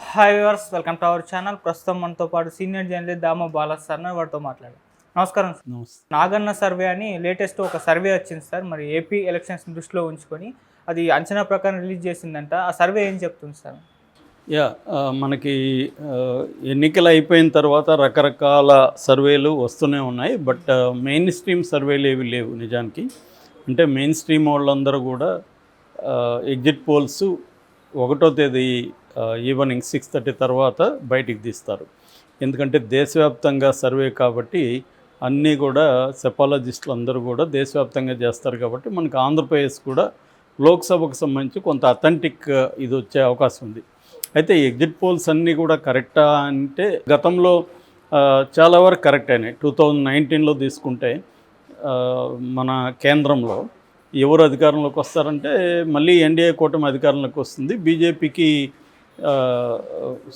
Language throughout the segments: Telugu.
Hi viewers, welcome to our channel. ప్రస్తుతం మనతో పాటు సీనియర్ జర్నలిస్ట్ దామ బాలాస్ సార్ వారితో మాట్లాడారు. నమస్కారం సార్. నమస్తే. నాగన్న సర్వే అని లేటెస్ట్ ఒక సర్వే వచ్చింది సార్. మరి ఏపీ ఎలక్షన్స్ దృష్టిలో ఉంచుకొని అది అంచనా ప్రకారం రిలీజ్ చేసిందంట. ఆ సర్వే ఏం చెప్తుంది సార్? మనకి ఎన్నికలు అయిపోయిన తర్వాత రకరకాల సర్వేలు వస్తూనే ఉన్నాయి. బట్ మెయిన్ స్ట్రీమ్ సర్వేలు ఏవి లేవు నిజానికి. అంటే మెయిన్ స్ట్రీమ్ వాళ్ళందరూ కూడా ఎగ్జిట్ పోల్స్ 1వ తేదీ ఈవినింగ్ 6:30 తర్వాత బయటికి తీస్తారు. ఎందుకంటే దేశవ్యాప్తంగా సర్వే కాబట్టి అన్నీ కూడా సెపాలజిస్టులు అందరూ కూడా దేశవ్యాప్తంగా చేస్తారు కాబట్టి మనకు ఆంధ్రప్రదేశ్ కూడా లోక్సభకు సంబంధించి కొంత అథెంటిక్ ఇది వచ్చే అవకాశం ఉంది. అయితే ఎగ్జిట్ పోల్స్ అన్నీ కూడా కరెక్టా అంటే గతంలో చాలా వరకు కరెక్ట్ అయినాయి. 2019లో తీసుకుంటే మన కేంద్రంలో ఎవరు అధికారంలోకి వస్తారంటే మళ్ళీ ఎన్డీఏ కూటమి అధికారంలోకి వస్తుంది. బీజేపీకి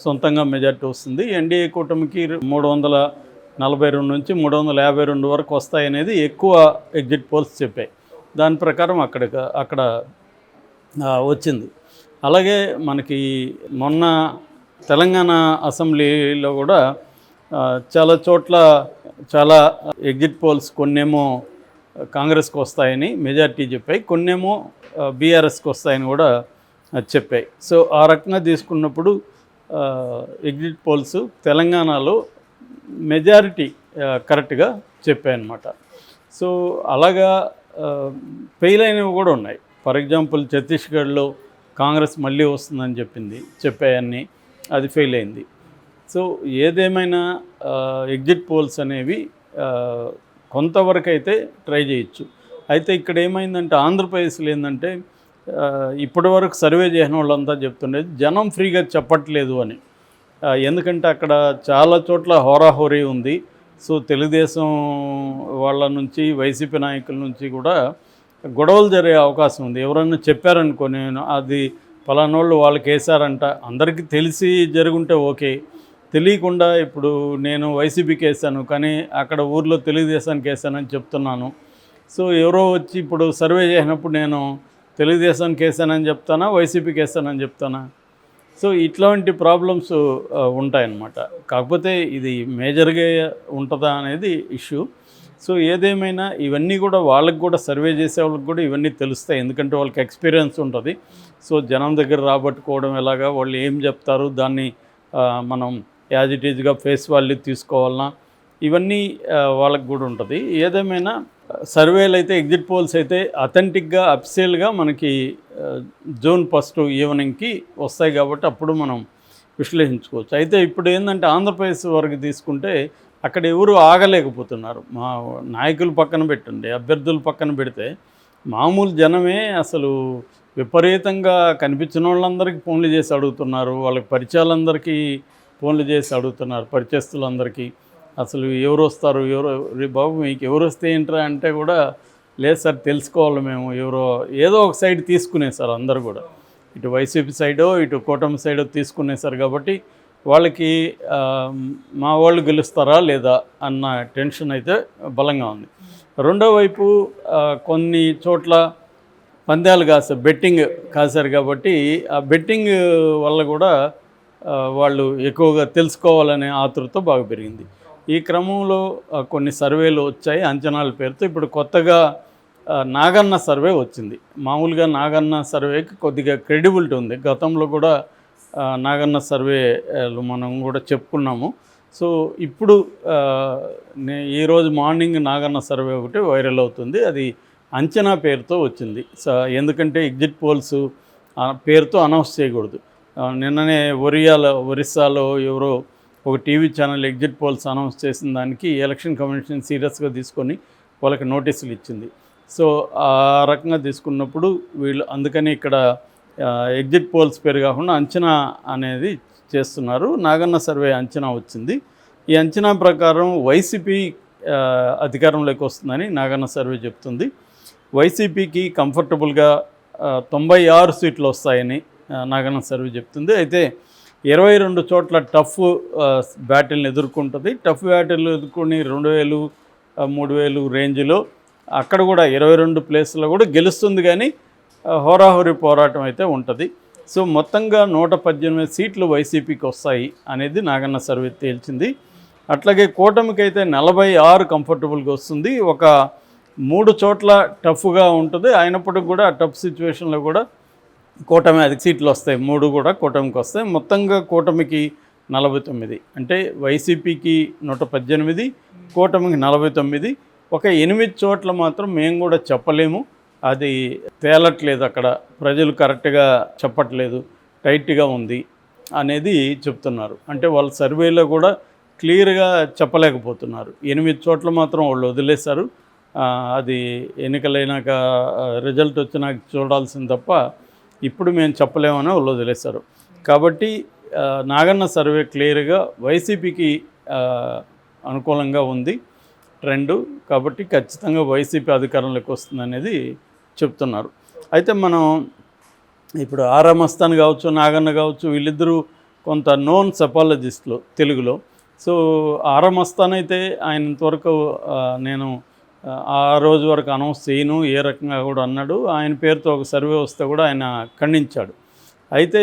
సొంతంగా మెజార్టీ వస్తుంది. ఎన్డీఏ కూటమికి 342 నుంచి 352 వరకు వస్తాయనేది ఎక్కువ ఎగ్జిట్ పోల్స్ చెప్పాయి. దాని ప్రకారం అక్కడ వచ్చింది. అలాగే మనకి మొన్న తెలంగాణ అసెంబ్లీలో కూడా చాలా చోట్ల చాలా ఎగ్జిట్ పోల్స్ కొన్నేమో కాంగ్రెస్కి వస్తాయని మెజార్టీ చెప్పాయి, కొన్నేమో బీఆర్ఎస్కి వస్తాయని కూడా చెప్పాయి. సో ఆ రకంగా తీసుకున్నప్పుడు ఎగ్జిట్ పోల్స్ తెలంగాణలో మెజారిటీ కరెక్ట్గా చెప్పాయి అన్నమాట. సో అలాగా ఫెయిల్ అయినవి కూడా ఉన్నాయి. ఫర్ ఎగ్జాంపుల్ ఛత్తీస్గఢ్లో కాంగ్రెస్ మళ్ళీ వస్తుందని చెప్పాయన్నీ, అది ఫెయిల్ అయింది. సో ఏదేమైనా ఎగ్జిట్ పోల్స్ అనేవి కొంతవరకు అయితే ట్రై చేయొచ్చు. అయితే ఇక్కడ ఏమైందంటే ఆంధ్రప్రదేశ్లో ఏంటంటే ఇప్పటి వరకు సర్వే చేసిన వాళ్ళంతా చెప్తుండేది జనం ఫ్రీగా చెప్పట్లేదు అని. ఎందుకంటే అక్కడ చాలా చోట్ల హోరాహోరీ ఉంది. సో తెలుగుదేశం వాళ్ళ నుంచి వైసీపీ నాయకుల నుంచి కూడా గొడవలు జరిగే అవకాశం ఉంది. ఎవరన్నా చెప్పారనుకో, నేను అది పలానోళ్ళు వాళ్ళకి వేసారంట, అందరికీ తెలిసి జరుగుంటే ఓకే, తెలియకుండా ఇప్పుడు నేను వైసీపీకి వేసాను కానీ అక్కడ ఊర్లో తెలుగుదేశానికి వేసానని చెప్తున్నాను. సో ఎవరో వచ్చి ఇప్పుడు సర్వే చేసినప్పుడు నేను తెలుగుదేశానికి వేసానని చెప్తానా, వైసీపీకి వేసానని చెప్తానా? సో ఇట్లాంటి ప్రాబ్లమ్స్ ఉంటాయన్నమాట. కాకపోతే ఇది మేజర్గా ఉంటుందా అనేది ఇష్యూ. సో ఏదేమైనా ఇవన్నీ కూడా వాళ్ళకి కూడా సర్వే చేసే వాళ్ళకి కూడా ఇవన్నీ తెలుస్తాయి, ఎందుకంటే వాళ్ళకి ఎక్స్పీరియన్స్ ఉంటుంది. సో జనం దగ్గర రాబట్టుకోవడం ఎలాగా, వాళ్ళు ఏం చెప్తారు, దాన్ని మనం యాజ్ ఇట్ ఈజ్గా ఫేస్ వాల్యూ తీసుకోవాలన్నా, ఇవన్నీ వాళ్ళకి కూడా ఉంటుంది. ఏదేమైనా సర్వేలు అయితే ఎగ్జిట్ పోల్స్ అయితే అథెంటిక్గా అఫిషియల్గా మనకి జూన్ 1 ఈవినింగ్కి వస్తాయి కాబట్టి అప్పుడు మనం విశ్లేషించుకోవచ్చు. అయితే ఇప్పుడు ఏంటంటే ఆంధ్రప్రదేశ్ వరకు తీసుకుంటే అక్కడ ఎవరు ఆగలేకపోతున్నారు. మా నాయకులు పక్కన పెట్టండి, అభ్యర్థులు పక్కన పెడితే మామూలు జనమే అసలు విపరీతంగా కనిపించిన వాళ్ళందరికీ ఫోన్లు చేసి అడుగుతున్నారు, వాళ్ళకి పరిచయాలందరికీ ఫోన్లు చేసి అడుగుతున్నారు, పరిచయస్తులందరికీ అసలు ఎవరు వస్తారు, బాబు మీకు ఎవరు వస్తే ఏంట్రా అంటే కూడా లేదు సార్ తెలుసుకోవాలి మేము, ఎవరో ఏదో ఒక సైడ్ తీసుకునేసారు అందరు కూడా, ఇటు వైసీపీ సైడో ఇటు కూటమి సైడో తీసుకునేసారు. కాబట్టి వాళ్ళకి మా వాళ్ళు గెలుస్తారా లేదా అన్న టెన్షన్ అయితే బలంగా ఉంది. రెండో వైపు కొన్ని చోట్ల పందాలు బెట్టింగ్ కాశారు కాబట్టి ఆ బెట్టింగ్ వల్ల కూడా వాళ్ళు ఎక్కువగా తెలుసుకోవాలనే ఆతృత బాగా పెరిగింది. ఈ క్రమంలో కొన్ని సర్వేలు వచ్చాయి అంచనాల పేరుతో. ఇప్పుడు కొత్తగా నాగన్న సర్వే వచ్చింది. మామూలుగా నాగన్న సర్వేకి కొద్దిగా క్రెడిబిలిటీ ఉంది. గతంలో కూడా నాగన్న సర్వేలు మనం కూడా చెప్పుకున్నాము. సో ఇప్పుడు ఈరోజు మార్నింగ్ నాగన్న సర్వే ఒకటి వైరల్ అవుతుంది. అది అంచనా పేరుతో వచ్చింది. ఎందుకంటే ఎగ్జిట్ పోల్స్ పేరుతో అనౌన్స్ చేయకూడదు. నిన్ననే ఒరిస్సాలో ఎవరో ఒక TV channel exit polls announce చేసిన దానికి ఎలక్షన్ కమిషన్ సీరియస్గా తీసుకొని వాళ్ళకి నోటీసులు ఇచ్చింది. సో ఆ రకంగా తీసుకున్నప్పుడు వీళ్ళు అందుకని ఇక్కడ ఎగ్జిట్ పోల్స్ పేరు కాకుండా అంచనా అనేది చేస్తున్నారు. నాగన్న సర్వే అంచనా వచ్చింది. ఈ అంచనా ప్రకారం వైసీపీ అధికారంలోకి వస్తుందని నాగన్న సర్వే చెప్తుంది. వైసీపీకి కంఫర్టబుల్గా 96 సీట్లు వస్తాయని నాగన్న సర్వే చెప్తుంది. అయితే 22 చోట్ల టఫ్ బ్యాటిల్ని ఎదుర్కొంటుంది. టఫ్ బ్యాటిల్ ఎదుర్కొని 2000, 3000 రేంజ్లో అక్కడ కూడా 22 ప్లేస్లో కూడా గెలుస్తుంది, కానీ హోరాహోరీ పోరాటం అయితే ఉంటుంది. సో మొత్తంగా 118 సీట్లు వైసీపీకి వస్తాయి అనేది నాగన్న సర్వే తేల్చింది. అట్లాగే కూటమికి అయితే 46 కంఫర్టబుల్గా వస్తుంది. ఒక 3 చోట్ల టఫ్గా ఉంటుంది. అయినప్పటికీ కూడా ఆ టఫ్ సిచ్యువేషన్లో కూడా కూటమి 5 సీట్లు వస్తాయి, 3 కూడా కూటమికి వస్తాయి. మొత్తంగా కూటమికి 49, అంటే వైసీపీకి 118, కూటమికి 49. ఒక 8 చోట్ల మాత్రం మేము కూడా చెప్పలేము, అది తేలట్లేదు, అక్కడ ప్రజలు కరెక్ట్గా చెప్పట్లేదు, టైట్గా ఉంది అనేది చెప్తున్నారు. అంటే వాళ్ళ సర్వేలో కూడా క్లియర్గా చెప్పలేకపోతున్నారు. 8 చోట్ల మాత్రం వాళ్ళు వదిలేశారు. అది ఎన్నికలైనాక రిజల్ట్ వచ్చినాక చూడాల్సింది తప్ప ఇప్పుడు మేము చెప్పలేమని వాళ్ళు వదిలేశారు. కాబట్టి నాగన్న సర్వే క్లియర్గా వైసీపీకి అనుకూలంగా ఉంది ట్రెండు. కాబట్టి ఖచ్చితంగా వైసీపీ అధికారంలోకి వస్తుందనేది చెప్తున్నారు. అయితే మనం ఇప్పుడు ఆరా మస్తాన్ కావచ్చు, నాగన్న కావచ్చు, వీళ్ళిద్దరూ కొంత నోన్ సెపాలజిస్టులు తెలుగులో. సో ఆరా మస్తాన్ అయితే ఆయన ఇంతవరకు నేను ఆ రోజు వరకు అనౌన్స్ చేయను ఏ రకంగా కూడా అన్నాడు. ఆయన పేరుతో ఒక సర్వే వస్తే కూడా ఆయన ఖండించాడు. అయితే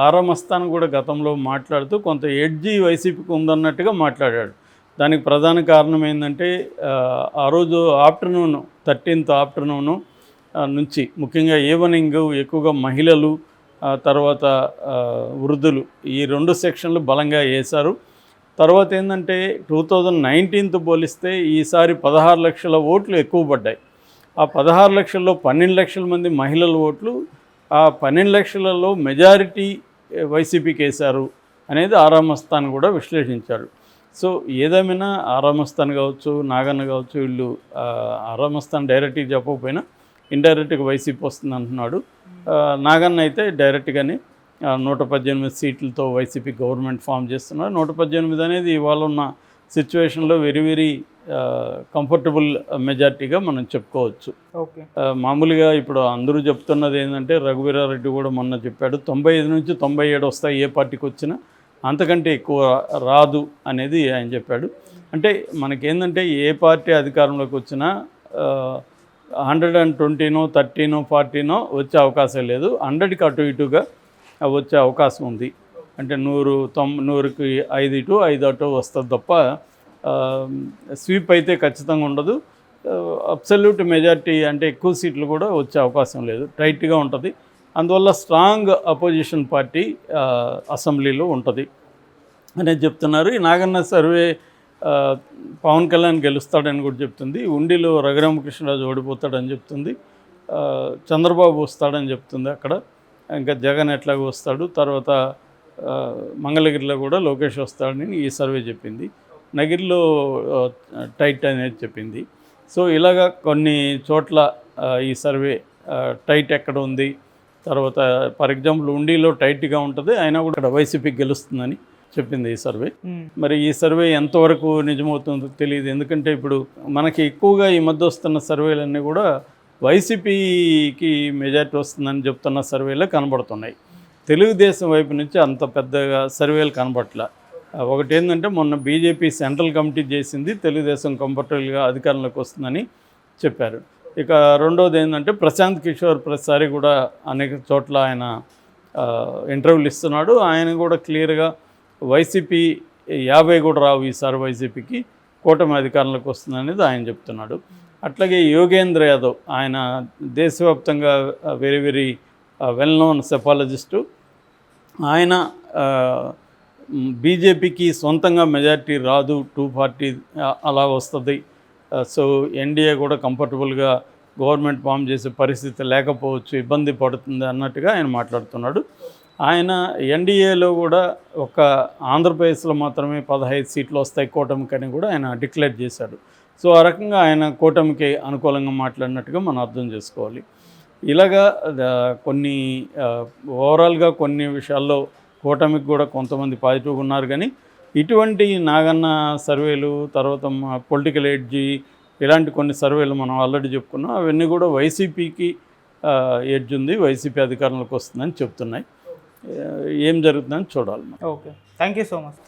ఆరా మస్తాన్ కూడా గతంలో మాట్లాడుతూ కొంత ఎడ్జీ వైసీపీకి ఉందన్నట్టుగా మాట్లాడాడు. దానికి ప్రధాన కారణం ఏంటంటే ఆ రోజు ఆఫ్టర్నూన్ 13th ఆఫ్టర్నూను నుంచి ముఖ్యంగా ఈవెనింగ్ ఎక్కువగా మహిళలు, తర్వాత వృద్ధులు, ఈ 2 సెక్షన్లు బలంగా వేశారు. తర్వాత ఏంటంటే 2019తో పోలిస్తే ఈసారి 16 లక్షల ఓట్లు ఎక్కువ పడ్డాయి. ఆ 16 లక్షల్లో 12 లక్షల మంది మహిళల ఓట్లు, ఆ 12 లక్షలలో మెజారిటీ వైసీపీకి వేశారు అనేది ఆరా మస్తాన్ కూడా విశ్లేషించాడు. సో ఏదేమైనా ఆరా మస్తాన్ కావచ్చు, నాగన్న కావచ్చు, వీళ్ళు ఆరా మస్తాన్ డైరెక్ట్గా చెప్పకపోయినా ఇండైరెక్ట్గా వైసీపీ వస్తుంది అంటున్నాడు. నాగన్న అయితే డైరెక్ట్గానే 118 సీట్లతో వైసీపీ గవర్నమెంట్ ఫామ్ చేస్తున్నారు. 118 అనేది ఇవాళ ఉన్న సిచ్యువేషన్లో వెరీ వెరీ కంఫర్టబుల్ మెజార్టీగా మనం చెప్పుకోవచ్చు. ఓకే, మామూలుగా ఇప్పుడు అందరూ చెప్తున్నది ఏంటంటే రఘువీరారెడ్డి కూడా మొన్న చెప్పాడు 95 నుంచి 97 వస్తాయి ఏ పార్టీకి వచ్చినా, అంతకంటే ఎక్కువ రాదు అనేది ఆయన చెప్పాడు. అంటే మనకేంటంటే ఏ పార్టీ అధికారంలోకి వచ్చినా 120నో 30నో 40నో వచ్చే అవకాశం లేదు, 100కి అటు ఇటుగా వచ్చే అవకాశం ఉంది. అంటే 100కి 5 ఇటు 5 అటు వస్తుంది తప్ప స్వీప్ అయితే ఖచ్చితంగా ఉండదు. అబ్సల్యూట్ మెజార్టీ అంటే ఎక్కువ సీట్లు కూడా వచ్చే అవకాశం లేదు, టైట్గా ఉంటుంది. అందువల్ల స్ట్రాంగ్ అపోజిషన్ పార్టీ అసెంబ్లీలో ఉంటుంది అనేది చెప్తున్నారు. ఈ నాగన్న సర్వే పవన్ కళ్యాణ్ గెలుస్తాడని కూడా చెప్తుంది. ఉండిలో రఘురామకృష్ణరాజు ఓడిపోతాడని చెప్తుంది. చంద్రబాబు వస్తాడని చెప్తుంది అక్కడ. ఇంకా జగన్ ఎట్లాగో వస్తాడు. తర్వాత మంగళగిరిలో కూడా లోకేష్ వస్తాడని ఈ సర్వే చెప్పింది. నగిరిలో టైట్ అనేది చెప్పింది. సో ఇలాగా కొన్ని చోట్ల ఈ సర్వే టైట్ ఎక్కడ ఉంది, తర్వాత ఫర్ ఎగ్జాంపుల్ ఉండిలో టైట్గా ఉంటుంది, అయినా కూడా ఇక్కడ వైసీపీకి గెలుస్తుందని చెప్పింది ఈ సర్వే. మరి ఈ సర్వే ఎంతవరకు నిజమవుతుందో తెలియదు. ఎందుకంటే ఇప్పుడు మనకి ఎక్కువగా ఈ మధ్య వస్తున్న సర్వేలన్నీ కూడా వైసీపీకి మెజార్టీ వస్తుందని చెప్తున్న సర్వేలే కనబడుతున్నాయి. తెలుగుదేశం వైపు నుంచి అంత పెద్దగా సర్వేలు కనబట్ల. ఒకటి ఏంటంటే మొన్న బీజేపీ సెంట్రల్ కమిటీ చేసింది తెలుగుదేశం కంఫర్టబుల్గా అధికారంలోకి వస్తుందని చెప్పారు. ఇక రెండోది ఏంటంటే ప్రశాంత్ కిషోర్ ప్రతిసారి కూడా అనేక చోట్ల ఆయన ఇంటర్వ్యూలు ఇస్తున్నాడు. ఆయన కూడా క్లియర్గా వైసీపీ 50 కూడా రావు ఈసారి వైసీపీకి, కూటమి అధికారంలోకి వస్తుందనేది ఆయన చెప్తున్నాడు. అట్లాగే యోగేంద్ర యాదవ్, ఆయన దేశవ్యాప్తంగా వెరీ వెరీ వెల్ నోన్ సెపాలజిస్టు. ఆయన బీజేపీకి సొంతంగా మెజారిటీ రాదు, 240 అలా వస్తుంది. సో ఎన్డీఏ కూడా కంఫర్టబుల్గా గవర్నమెంట్ ఫామ్ చేసే పరిస్థితి లేకపోవచ్చు, ఇబ్బంది పడుతుంది అన్నట్టుగా ఆయన మాట్లాడుతున్నాడు. ఆయన ఎన్డీఏలో కూడా ఒక ఆంధ్రప్రదేశ్లో మాత్రమే 15 సీట్లు వస్తాయి కూటమికి అని కూడా ఆయన డిక్లేర్ చేశాడు. సో ఆ రకంగా ఆయన కూటమికి అనుకూలంగా మాట్లాడినట్టుగా మనం అర్థం చేసుకోవాలి. ఇలాగా కొన్ని ఓవరాల్గా కొన్ని విషయాల్లో కూటమికి కూడా కొంతమంది పాజిటివ్గా ఉన్నారు. కానీ ఇటువంటి నాగన్న సర్వేలు, తర్వాత పొలిటికల్ ఎడ్జీ, ఇలాంటి కొన్ని సర్వేలు మనం ఆల్రెడీ చెప్పుకున్నాం. అవన్నీ కూడా వైసీపీకి ఎడ్జ్ ఉంది, వైసీపీ అధికారంలోకి వస్తుందని చెప్తున్నాయి. ఏం జరుగుతుందని చూడాలి. Okay, thank you so much.